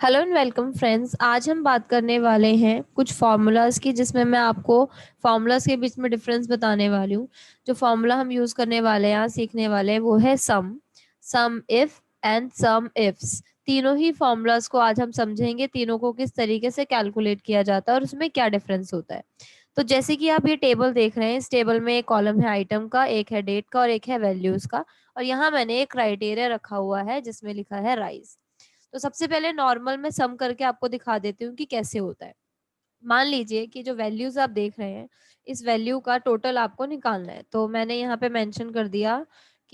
Hello and welcome friends. आज हम बात करने वाले हैं कुछ फार्मूलाज की, जिसमें मैं आपको फार्मूलाज के बीच में डिफरेंस बताने वाली हूँ। जो फार्मूला हम यूज करने वाले हैं, यहाँ सीखने वाले हैं, वो है सम इफ एंड सम इफ्स। तीनों ही फार्मूलाज को आज हम समझेंगे, तीनों को किस तरीके से कैलकुलेट किया जाता है और उसमें क्या डिफरेंस होता है। तो जैसे कि आप ये टेबल देख रहे हैं, इस टेबल में एक कॉलम है आइटम का, एक है डेट का और एक है वैल्यूज का। और यहाँ मैंने एक क्राइटेरिया रखा हुआ है जिसमें लिखा है राइज। तो सबसे पहले नॉर्मल में सम करके आपको दिखा देती हूँ कि कैसे होता है। मान लीजिए कि जो वैल्यूज आप देख रहे हैं, इस वैल्यू का टोटल आपको निकालना है। तो मैंने यहाँ पे मेंशन कर दिया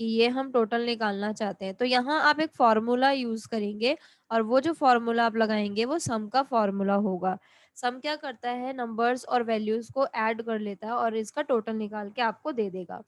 कि ये हम टोटल निकालना चाहते हैं। तो यहाँ आप एक फॉर्मूला यूज करेंगे और वो जो फॉर्मूला आप लगाएंगे वो सम का फॉर्मूला होगा। सम क्या करता है, नंबर्स और वैल्यूज को ऐड कर लेता है और इसका टोटल निकाल के आपको दे देगा।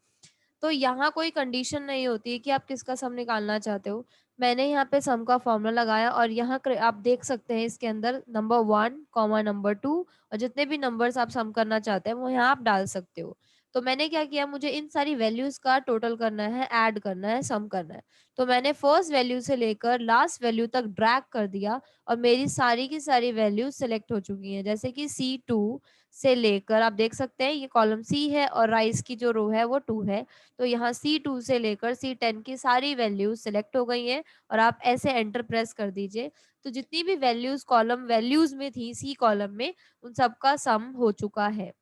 तो यहाँ कोई कंडीशन नहीं होती है कि आप किसका सम निकालना चाहते हो। मैंने यहाँ पे सम का फॉर्मूला लगाया और यहाँ आप देख सकते हैं इसके अंदर नंबर 1 कॉमा नंबर 2 और जितने भी नंबर्स आप सम करना चाहते हैं वो यहाँ आप डाल सकते हो। तो मैंने क्या किया, मुझे इन सारी वैल्यूज का टोटल करना है, ऐड करना है, सम करना है। तो मैंने फर्स्ट वैल्यू से लेकर लास्ट वैल्यू तक ड्रैग कर दिया और मेरी सारी की सारी वैल्यूज सेलेक्ट हो चुकी हैं। जैसे कि C2 से लेकर आप देख सकते हैं ये कॉलम C है और राइस की जो रो है वो 2 है। तो यहाँ C2 से लेकर C10 की सारी वैल्यूज सिलेक्ट हो गई हैं और आप ऐसे एंटर प्रेस कर दीजिए। तो जितनी भी वैल्यूज कॉलम वैल्यूज में थी C कॉलम में, उन सबका सम हो चुका है।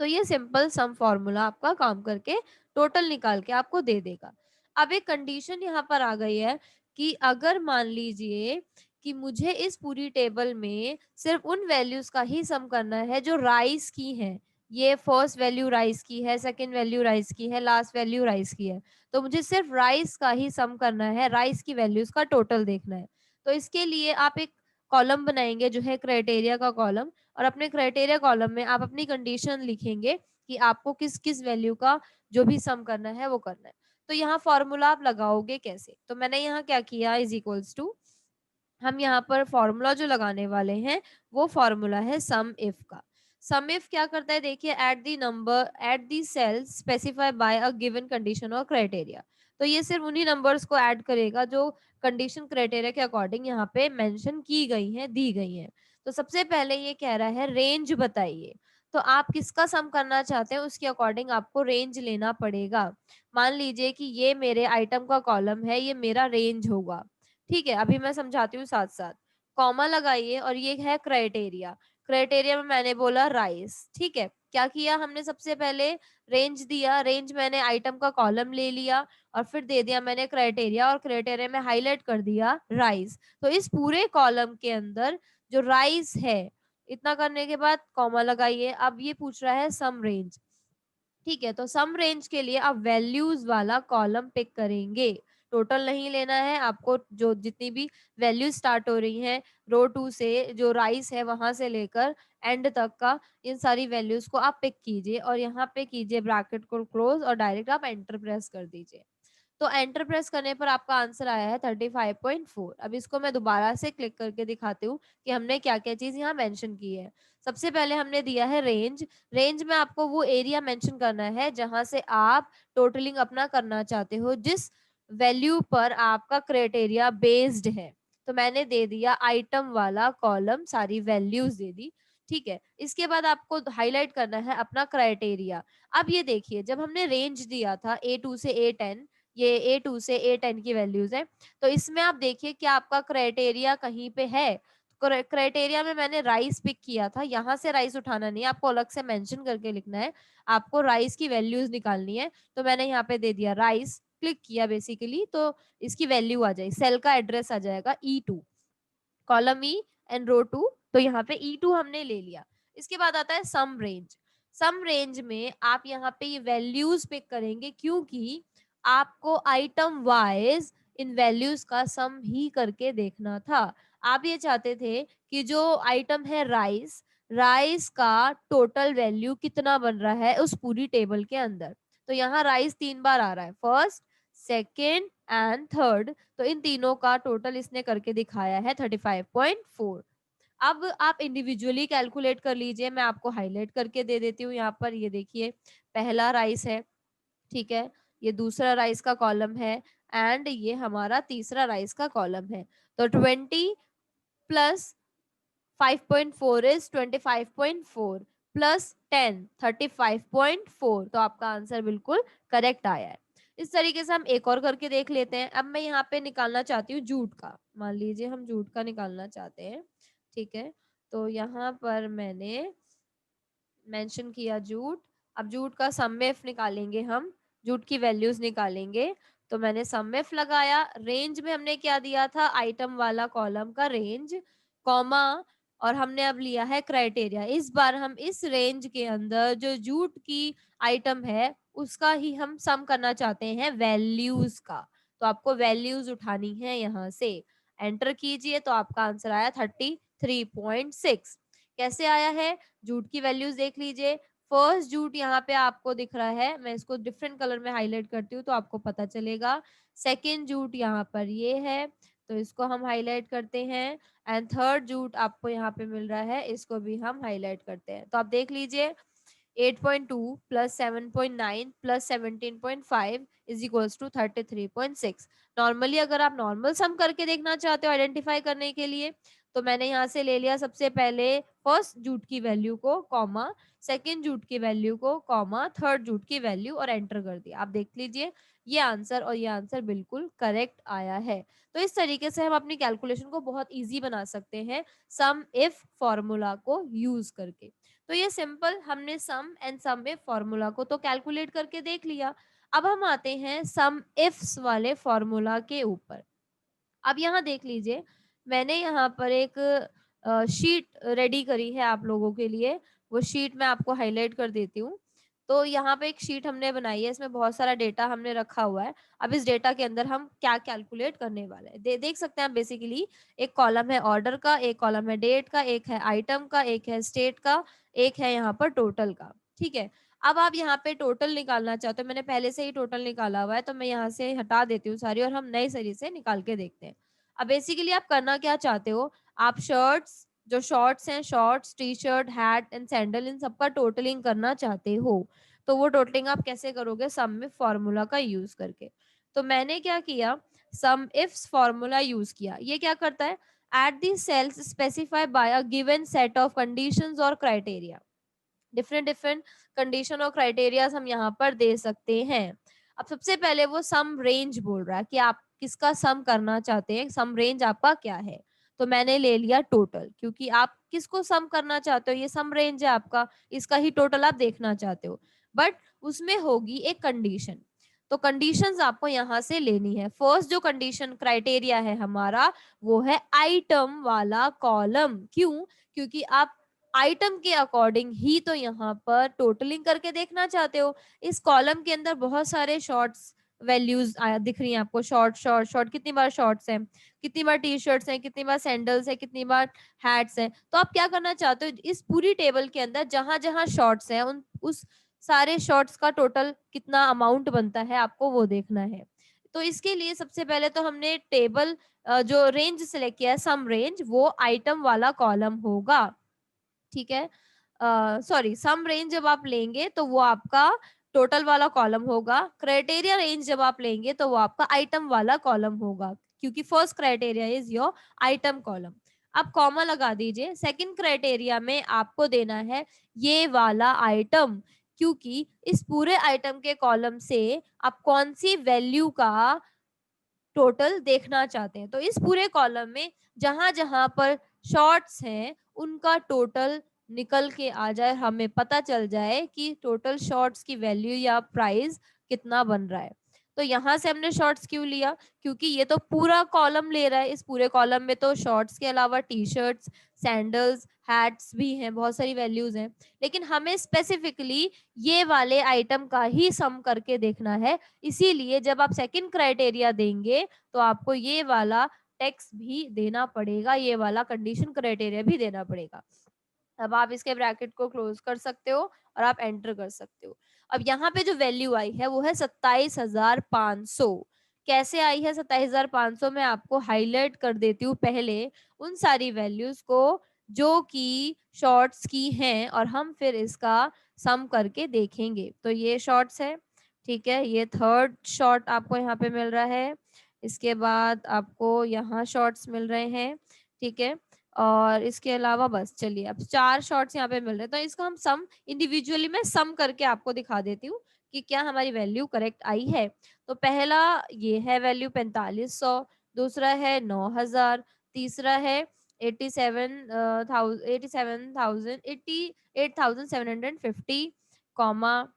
तो ये सिंपल सम फॉर्मूला आपका काम करके टोटल निकाल के आपको दे देगा। अब एक कंडीशन यहाँ पर आ गई है कि अगर मान लीजिए कि मुझे इस पूरी टेबल में सिर्फ उन वैल्यूज का ही सम करना है जो राइस की हैं। ये फर्स्ट वैल्यू राइस की है, सेकंड वैल्यू राइस की है, लास्ट वैल्यू राइस की है। तो मुझे सिर्फ राइस का ही सम करना है, राइस की वैल्यूज का टोटल देखना है। तो इसके लिए आप एक कॉलम बनाएंगे जो है क्राइटेरिया का कॉलम। और अपने क्राइटेरिया कॉलम में आप अपनी कंडीशन लिखेंगे कि आपको किस किस वैल्यू का जो भी सम करना है वो करना है। तो यहाँ फॉर्मूला आप लगाओगे कैसे, तो मैंने यहाँ क्या किया, इज इक्वल्स टू, हम यहाँ पर फॉर्मूला जो लगाने वाले हैं वो फॉर्मूला है सम इफ का। सम इफ क्या करता है, देखिए, at the number at the cell specify by a given condition और क्राइटेरिया। तो ये सिर्फ उन्हीं नंबर्स को ऐड करेगा जो कंडीशन क्राइटेरिया के अकॉर्डिंग यहाँ पे मेंशन की गई हैं, दी गई हैं। तो सबसे पहले ये कह रहा है रेंज बताइए। तो आप किसका सम करना चाहते हैं उसके अकॉर्डिंग आपको रेंज लेना पड़ेगा। मान लीजिए कि ये मेरे आइटम का कॉलम है, ये मेरा रेंज होगा। ठीक है, अभी मैं समझाती हूँ साथ साथ। कॉमा लगाइए और ये है क्राइटेरिया। क्राइटेरिया में मैंने बोला राइस। ठीक है, क्या किया हमने, सबसे पहले रेंज दिया, रेंज मैंने आइटम का कॉलम ले लिया और फिर दे दिया मैंने क्राइटेरिया, और क्राइटेरिया में हाईलाइट कर दिया राइस। तो इस पूरे कॉलम के अंदर जो राइस है, इतना करने के बाद कॉमा लगाइए। अब ये पूछ रहा है सम रेंज। ठीक है, तो सम रेंज के लिए आप वैल्यूज वाला कॉलम पिक करेंगे। टोटल नहीं लेना है आपको, जो जितनी भी वैल्यूज स्टार्ट हो रही हैं रो 2 से, जो राइस है वहां से लेकर एंड तक का, इन सारी वैल्यूज को आप पिक कीजिए और यहाँ पे कीजिए ब्रैकेट को क्लोज और डायरेक्ट आप एंटर प्रेस कर दीजिए। तो एंटर प्रेस करने पर आपका आंसर आया है 35.4। अब इसको मैं दोबारा से क्लिक करके दिखाती हूँ कि हमने क्या क्या चीज यहाँ मेंशन की है। सबसे पहले हमने दिया है रेंज। रेंज में आपको वो एरिया मेंशन करना है जहां से आप टोटलिंग अपना करना चाहते हो, जिस वैल्यू पर आपका क्राइटेरिया बेस्ड है। तो मैंने दे दिया आइटम वाला कॉलम, सारी वैल्यूज दे दी। ठीक है, इसके बाद आपको हाईलाइट करना है अपना क्राइटेरिया। अब ये देखिए, जब हमने रेंज दिया था A2 से A10, ये A2 से A10 की वैल्यूज है, तो इसमें आप देखिए क्या आपका क्राइटेरिया कहीं पे है। क्राइटेरिया में मैंने राइस पिक किया था, यहाँ से राइस उठाना नहीं है, आपको अलग से मेंशन करके लिखना है। आपको राइस की वैल्यूज निकालनी है। तो मैंने यहाँ पे दे दिया राइस, क्लिक किया बेसिकली, तो इसकी वैल्यू आ जाएगी, सेल का एड्रेस आ जाएगा E2, कॉलम ई एंड रो 2। तो यहाँ पे E2 हमने ले लिया। इसके बाद आता है सम रेंज। सम रेंज में आप यहाँ पे ये वैल्यूज पिक करेंगे, क्योंकि आपको आइटम वाइज इन वैल्यूज का सम ही करके देखना था। आप ये चाहते थे कि जो आइटम है राइस, राइस का टोटल वैल्यू कितना बन रहा है उस पूरी टेबल के अंदर। तो यहाँ राइस 3 बार आ रहा है, फर्स्ट, सेकेंड एंड थर्ड। तो इन तीनों का टोटल इसने करके दिखाया है 35.4। अब आप इंडिविजुअली कैलकुलेट कर लीजिए, मैं आपको हाईलाइट करके दे देती हूँ। यहाँ पर ये देखिए, पहला राइस है, ठीक है, ये दूसरा राइस का कॉलम है एंड ये हमारा तीसरा राइस का कॉलम है। तो प्लस 5.4 इज 25.4 प्लस 10 35.4। तो आपका आंसर बिल्कुल करेक्ट आया है। इस तरीके से हम एक और करके देख लेते हैं। अब मैं यहाँ पे निकालना चाहती हूँ जूट का। मान लीजिए हम जूट का निकालना चाहते हैं, ठीक है। तो यहाँ पर मैंने मेंशन किया जूट। अब जूट का सम एफ निकालेंगे हम, जूट की वैल्यूज निकालेंगे। तो मैंने सम एफ लगाया, रेंज में हमने क्या दिया था, आइटम वाला कॉलम का रेंज, कॉमा, और हमने अब लिया है क्राइटेरिया। इस बार हम इस रेंज के अंदर जो जूट की आइटम है उसका ही हम सम करना चाहते हैं, वैल्यूज का। तो आपको वैल्यूज उठानी है यहाँ से। एंटर कीजिए तो आपका आंसर आया 33.6। कैसे आया है, जूट की वैल्यूज देख लीजिए। फर्स्ट जूट यहाँ पे आपको दिख रहा है, मैं इसको डिफरेंट कलर में हाईलाइट करती हूँ तो आपको पता चलेगा। सेकेंड जूट यहाँ पर ये है, तो इसको हम हाईलाइट करते हैं। एंड थर्ड जूट आपको यहाँ पे मिल रहा है, इसको भी हम हाईलाइट करते हैं। तो आप देख लीजिए 8.2 plus 7.9 plus 17.5 is equals to 33.6। Normally अगर आप नॉर्मल सम करके देखना चाहते हो आइडेंटिफाई करने के लिए, तो मैंने यहाँ से ले लिया सबसे पहले फर्स्ट जूट की वैल्यू को, कॉमा, सेकेंड जूट की वैल्यू को, कॉमा, थर्ड जूट की वैल्यू, और एंटर कर दिया। आप देख लीजिए ये आंसर और ये आंसर बिल्कुल करेक्ट आया है। तो इस तरीके से हम अपनी कैलकुलेशन को बहुत इजी बना सकते हैं सम इफ फॉर्मूला को यूज करके। तो ये सिंपल, हमने सम एंड सम इफ फॉर्मूला को तो कैलकुलेट करके देख लिया। अब हम आते हैं सम इफ्स वाले फॉर्मूला के ऊपर। अब यहाँ देख लीजिए, मैंने यहाँ पर एक शीट रेडी करी है आप लोगों के लिए। वो शीट मैं आपको हाईलाइट कर देती हूँ। तो यहाँ पे एक शीट हमने बनाई है, इसमें बहुत सारा डेटा हमने रखा हुआ है। अब इस डेटा के अंदर हम क्या कैलकुलेट करने वाले हैं, देख सकते हैं आप। बेसिकली एक कॉलम है ऑर्डर का, एक कॉलम है डेट का, एक है आइटम का, एक है स्टेट का, एक है यहाँ पर टोटल का, ठीक है। अब आप यहाँ पे टोटल निकालना चाहते हो, मैंने पहले से ही टोटल निकाला हुआ है, तो मैं यहाँ से हटा देती हूँ सारी और हम नए सरी से निकाल के देखते हैं। अब बेसिकली आप करना क्या चाहते हो, आप शर्ट्स, जो शॉर्ट्स हैं, shorts, T shirt, hat and sandal, इन सबका टोटलिंग करना चाहते हो। तो वो टोटलिंग आप कैसे करोगे, सम इफ फॉर्मूला का यूज करके। तो मैंने क्या किया, सम इफ फॉर्मूला यूज किया। ये क्या करता है, at the cells specify by a given set of conditions और क्राइटेरिया। डिफरेंट डिफरेंट कंडीशन और क्राइटेरियाज हम यहाँ पर दे सकते हैं। अब सबसे पहले वो सम रेंज बोल रहा है कि आप किसका सम करना चाहते हैं, सम रेंज आपका क्या है। तो मैंने ले लिया टोटल, क्योंकि आप किसको सम करना चाहते हो, ये सम रेंज है आपका, इसका ही टोटल आप देखना चाहते हो। बट उसमें होगी एक कंडीशन, तो कंडीशंस आपको यहाँ से लेनी है। फर्स्ट जो कंडीशन क्राइटेरिया है हमारा, वो है आइटम वाला कॉलम। क्यों, क्योंकि आप आइटम के अकॉर्डिंग ही तो यहाँ पर टोटलिंग करके देखना चाहते हो। इस कॉलम के अंदर बहुत सारे शॉर्ट्स वैल्यूज दिख रही हैं आपको, शॉर्ट शॉर्ट शॉर्ट, कितनी बार शॉर्ट्स हैं, कितनी बार टी शर्ट्स हैं, कितनी बार सैंडल्स है, कितनी बार हैट्स हैं। तो आप क्या करना चाहते हो, इस पूरी टेबल के अंदर जहां जहां शॉर्ट्स हैं उस सारे शॉर्ट्स का टोटल कितना अमाउंट बनता है आपको वो देखना है। तो इसके लिए सबसे पहले तो हमने टेबल जो रेंज सिलेक्ट किया है, सम रेंज, वो आइटम वाला कॉलम होगा, ठीक है। सॉरी, सम रेंज जब आप लेंगे तो वो आपका टोटल वाला कॉलम होगा। क्राइटेरिया रेंज जब आप लेंगे तो वो आपका आइटम वाला कॉलम होगा, क्योंकि first criteria is your item column. अब कॉमा लगा दीजिए, सेकंड क्राइटेरिया में आपको देना है ये वाला आइटम, क्योंकि इस पूरे आइटम के कॉलम से आप कौन सी वैल्यू का टोटल देखना चाहते हैं। तो इस पूरे कॉलम में जहां जहां पर शॉर्ट्स हैं उनका टोटल निकल के आ जाए, हमें पता चल जाए कि टोटल शॉर्ट्स की वैल्यू या प्राइस कितना बन रहा है। तो यहाँ से हमने शॉर्ट्स क्यों लिया, क्योंकि ये तो पूरा कॉलम ले रहा है, इस पूरे कॉलम में तो शॉर्ट्स के अलावा टी शर्ट्स, सैंडल्स, हैट्स भी हैं, बहुत सारी वैल्यूज हैं। लेकिन हमें स्पेसिफिकली ये वाले आइटम का ही सम करके देखना है। इसीलिए जब आप सेकंड क्राइटेरिया देंगे तो आपको ये वाला टेक्स्ट भी देना पड़ेगा, ये वाला कंडीशन क्राइटेरिया भी देना पड़ेगा। अब आप इसके ब्रैकेट को क्लोज कर सकते हो और आप एंटर कर सकते हो। अब यहाँ पे जो वैल्यू आई है वो है 27,500। कैसे आई है 27,500, मैं आपको हाईलाइट कर देती हूँ पहले उन सारी वैल्यूज को जो कि शॉर्ट्स की हैं, और हम फिर इसका सम करके देखेंगे। तो ये शॉर्ट्स है, ठीक है, ये थर्ड शॉर्ट आपको यहाँ पे मिल रहा है, इसके बाद आपको यहाँ शॉर्ट्स मिल रहे हैं, ठीक है। और इसके अलावा बस चलिए अब 4 शॉर्ट्स यहाँ पे मिल रहे हैं, तो इसको हम सम इंडिविजुअली मैं सम करके आपको दिखा देती हूँ कि क्या हमारी वैल्यू करेक्ट आई है। तो पहला ये है वैल्यू 4500, दूसरा है 9000, तीसरा है 87,750, कॉमा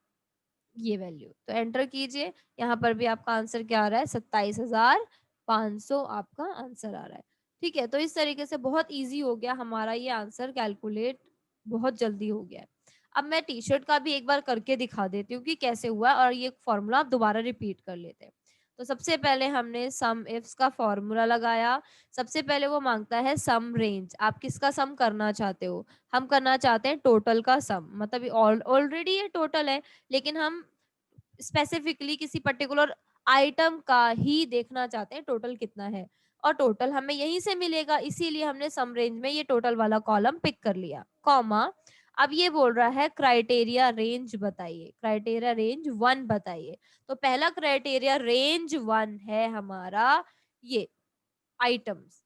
ये वैल्यू। तो एंटर कीजिए। यहाँ पर भी आपका आंसर क्या आ रहा है, 27,500 आपका आंसर आ रहा है। ठीक है, तो इस तरीके से बहुत इजी हो गया हमारा ये आंसर कैलकुलेट, बहुत जल्दी हो गया है। अब मैं टी शर्ट का भी एक बार करके दिखा देती हूँ कि कैसे हुआ, और ये फॉर्मूला आप दोबारा रिपीट कर लेते हैं। तो सबसे पहले हमने सम इफ्स का फॉर्मूला लगाया। सबसे पहले वो मांगता है सम रेंज, आप किसका सम करना चाहते हो। हम करना चाहते हैं टोटल का सम, मतलब ऑलरेडी ये टोटल है, लेकिन हम स्पेसिफिकली किसी पर्टिकुलर आइटम का ही देखना चाहते हैं टोटल कितना है, और टोटल हमें यहीं से मिलेगा, इसीलिए हमने सम रेंज में ये टोटल वाला कॉलम पिक कर लिया, कॉमा। अब ये बोल रहा है क्राइटेरिया रेंज बताइए, क्राइटेरिया रेंज 1 बताइए। तो पहला क्राइटेरिया रेंज 1 है हमारा ये आइटम्स।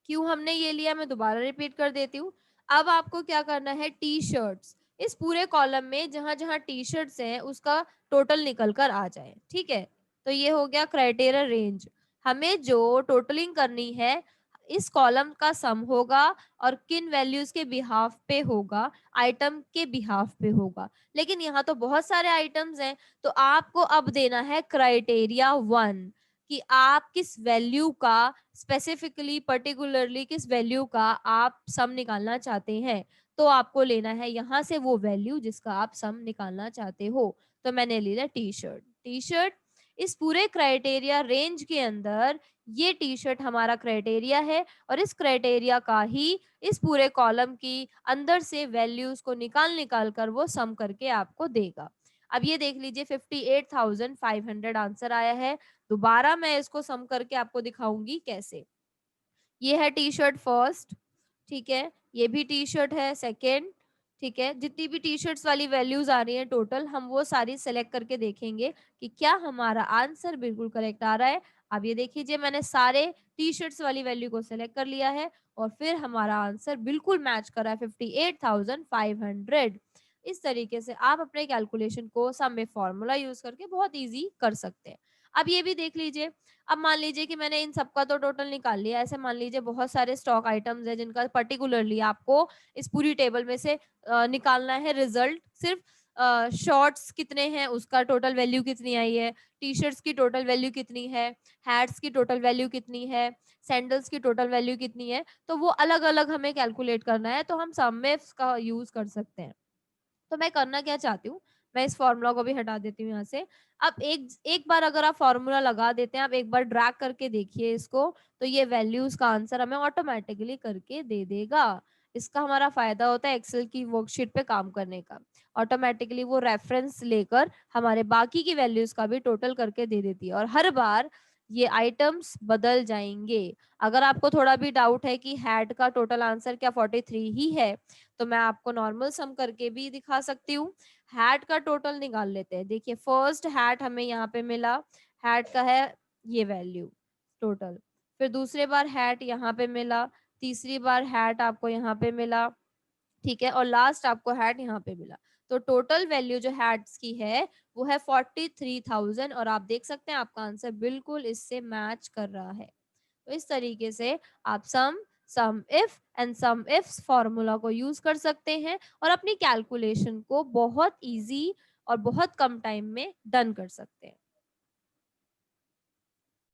क्यों हमने ये लिया मैं दोबारा रिपीट कर देती हूँ। अब आपको क्या करना है, टी शर्ट्स, इस पूरे कॉलम में जहां जहां टी शर्ट्स हैं उसका टोटल निकल कर आ जाए। ठीक है, तो ये हो गया क्राइटेरिया रेंज। हमें जो टोटलिंग करनी है, इस कॉलम का सम होगा और किन वैल्यूज के बिहाफ पे होगा, आइटम के बिहाफ पे होगा। लेकिन यहाँ तो बहुत सारे आइटम्स हैं, तो आपको अब देना है क्राइटेरिया 1 कि आप किस वैल्यू का, स्पेसिफिकली पर्टिकुलरली किस वैल्यू का आप सम निकालना चाहते हैं। तो आपको लेना है यहाँ से वो वैल्यू जिसका आप सम निकालना चाहते हो। तो मैंने ले लिया टी शर्ट। टी शर्ट इस पूरे क्राइटेरिया रेंज के अंदर ये टी शर्ट हमारा क्राइटेरिया है, और इस क्राइटेरिया का ही इस पूरे कॉलम की अंदर से वैल्यूज को निकाल निकाल कर वो सम करके आपको देगा। अब ये देख लीजिए 58,500 आंसर आया है। दोबारा मैं इसको सम करके आपको दिखाऊंगी कैसे। ये है टी शर्ट फर्स्ट, ठीक है, ये भी टी शर्ट है सेकेंड। ठीक है, जितनी भी टी शर्ट्स वाली वैल्यूज आ रही है टोटल, हम वो सारी सेलेक्ट करके देखेंगे कि क्या हमारा आंसर बिल्कुल करेक्ट आ रहा है। अब ये देखिए मैंने सारे टी शर्ट्स वाली वैल्यू को सेलेक्ट कर लिया है, और फिर हमारा आंसर बिल्कुल मैच कर रहा है 58,500। इस तरीके से आप अपने कैलकुलेशन को सम में फॉर्मूला यूज करके बहुत इजी कर सकते हैं। अब ये भी देख लीजिए। अब मान लीजिए कि मैंने इन सबका तो टोटल निकाल लिया, ऐसे मान लीजिए बहुत सारे स्टॉक आइटम्स हैं जिनका पर्टिकुलरली आपको इस पूरी टेबल में से निकालना है रिजल्ट। सिर्फ शॉर्ट्स कितने हैं उसका टोटल वैल्यू कितनी आई है, टी शर्ट्स की टोटल वैल्यू कितनी है, हैट्स की टोटल वैल्यू कितनी है, सैंडल्स की टोटल वैल्यू कितनी है, तो वो अलग अलग हमें कैलकुलेट करना है, तो हम सम में का यूज कर सकते हैं। तो मैं करना क्या चाहती हूँ, मैं इस फॉर्मूला को भी हटा देती हूँ यहाँ से। अब एक एक बार अगर आप फॉर्मूला लगा देते हैं, आप एक बार ड्रैग करके देखिए इसको, तो ये वैल्यूज का आंसर हमें ऑटोमेटिकली करके दे देगा। इसका हमारा फायदा होता है एक्सेल की वर्कशीट पे काम करने का। ऑटोमेटिकली वो रेफरेंस लेकर हमारे बाकी की वैल्यूज का भी टोटल करके दे देती है, और हर बार ये आइटम्स बदल जाएंगे। अगर आपको थोड़ा भी डाउट है कि हैट का टोटल आंसर क्या 43 ही है, तो मैं आपको नॉर्मल सम करके भी दिखा सकती हूँ। हैट का टोटल निकाल लेते हैं। देखिए फर्स्ट हैट हमें यहाँ पे मिला, हैट का है ये वैल्यू टोटल। फिर दूसरे बार हैट यहाँ पे मिला, तीसरी बार हैट आपको यहाँ पे मिला, ठीक है, और लास्ट आपको हैट यहाँ पे मिला। तो टोटल वैल्यू जो हैट्स की है वो है 43,000, और आप देख सकते हैं आपका आंसर बिल्कुल इससे मैच कर रहा है। तो इस तरीके से आप sum if and sum ifs formula को यूज कर सकते हैं, और अपनी कैलकुलेशन को बहुत इजी और बहुत कम टाइम में डन कर सकते हैं।